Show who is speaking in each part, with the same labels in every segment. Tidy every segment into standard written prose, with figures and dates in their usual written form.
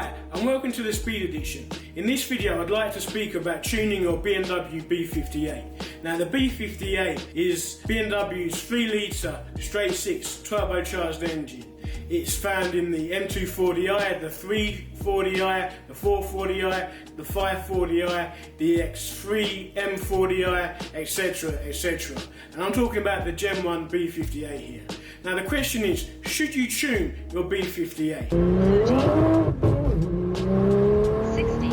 Speaker 1: Hi, and welcome to the Speed Edition. In this video I'd like to speak about tuning your BMW B58. Now the B58 is BMW's 3 litre straight 6 turbocharged engine. It's found in the M240i, the 340i, the 440i, the 540i, the X3 M40i, etc, etc. And I'm talking about the Gen 1 B58 here. Now the question is, should you tune your B58?
Speaker 2: 60.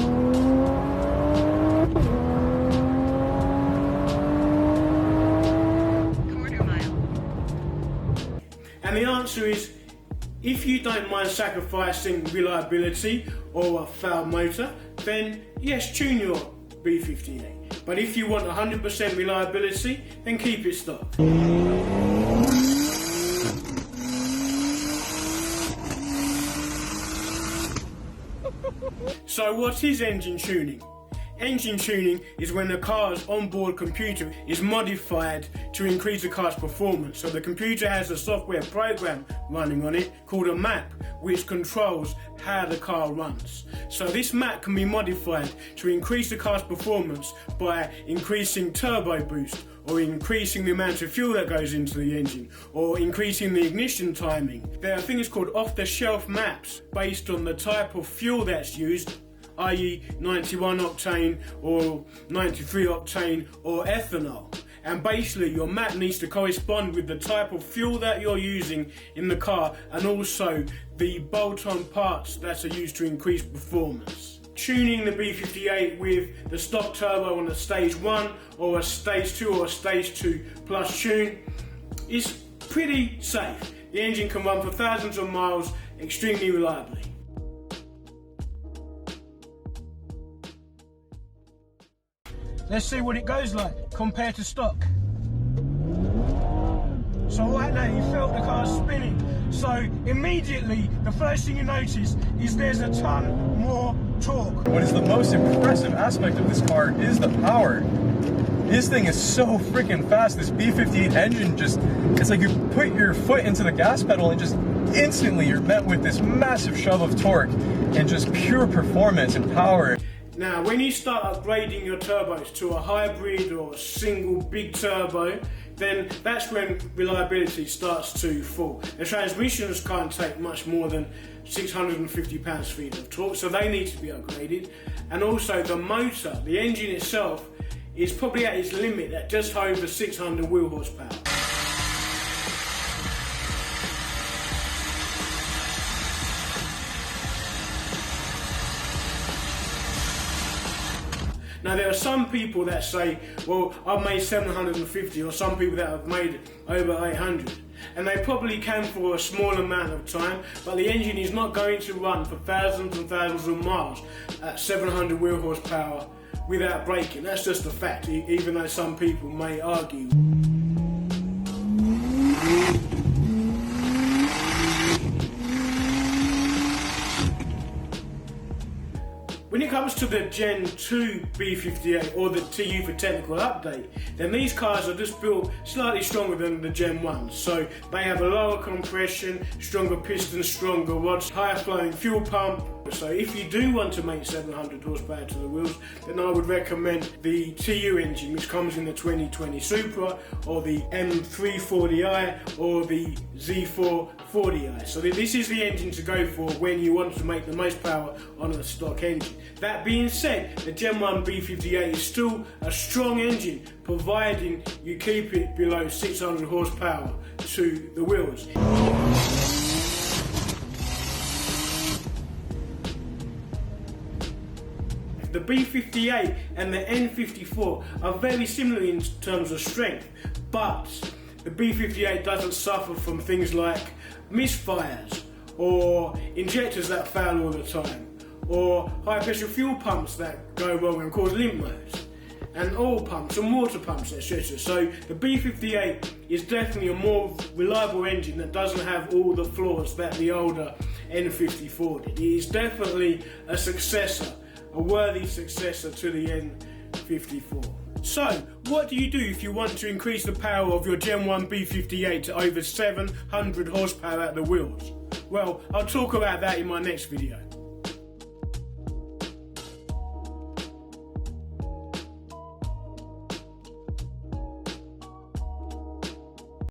Speaker 2: Quarter mile.
Speaker 1: And the answer is, if you don't mind sacrificing reliability or a foul motor, then yes, tune your B58. But if you want 100% reliability, then keep it stock. So what is engine tuning? Engine tuning is when the car's onboard computer is modified to increase the car's performance. So the computer has a software program running on it called a map, which controls how the car runs. So this map can be modified to increase the car's performance by increasing turbo boost, or increasing the amount of fuel that goes into the engine, or increasing the ignition timing. There are things called off-the-shelf maps based on the type of fuel that's used, i.e. 91 octane or 93 octane or ethanol. And basically your map needs to correspond with the type of fuel that you're using in the car, and also the bolt-on parts that are used to increase performance. Tuning the B58 with the stock turbo on a stage 1 or a stage 2 or a stage 2 plus tune is pretty safe. The engine can run for thousands of miles extremely reliably. Let's see what it goes like compared to stock. So right now you felt the car spinning. So immediately the first thing you notice is there's a ton more torque.
Speaker 3: What is the most impressive aspect of this car is the power. This thing is so freaking fast. This B58 engine it's like you put your foot into the gas pedal and just instantly you're met with this massive shove of torque and just pure performance and power.
Speaker 1: Now, when you start upgrading your turbos to a hybrid or a single big turbo, then that's when reliability starts to fall. The transmissions can't take much more than 650 pounds-feet of torque, so they need to be upgraded. And also the motor, the engine itself, is probably at its limit at just over 600 wheel horsepower. Now there are some people that say, well, I've made 750, or some people that have made over 800. And they probably can for a small amount of time, but the engine is not going to run for thousands and thousands of miles at 700 wheel horsepower without braking. That's just a fact, even though some people may argue. When it comes to the Gen 2 B58 or the TU for technical update, then these cars are just built slightly stronger than the Gen 1. So they have a lower compression, stronger pistons, stronger rods, higher flowing fuel pump. So if you do want to make 700 horsepower to the wheels, then I would recommend the TU engine, which comes in the 2020 Supra, or the M340i, or the Z440i. So this is the engine to go for when you want to make the most power on a stock engine. That being said, the Gen 1 B58 is still a strong engine, providing you keep it below 600 horsepower to the wheels. The B58 and the N54 are very similar in terms of strength, but the B58 doesn't suffer from things like misfires, or injectors that fail all the time, or high pressure fuel pumps that go wrong and cause limp modes, and oil pumps and water pumps, etc. So the B58 is definitely a more reliable engine that doesn't have all the flaws that the older N54 did. It is definitely a successor, a worthy successor to the N54. So, what do you do if you want to increase the power of your Gen 1 B58 to over 700 horsepower at the wheels? Well, I'll talk about that in my next video.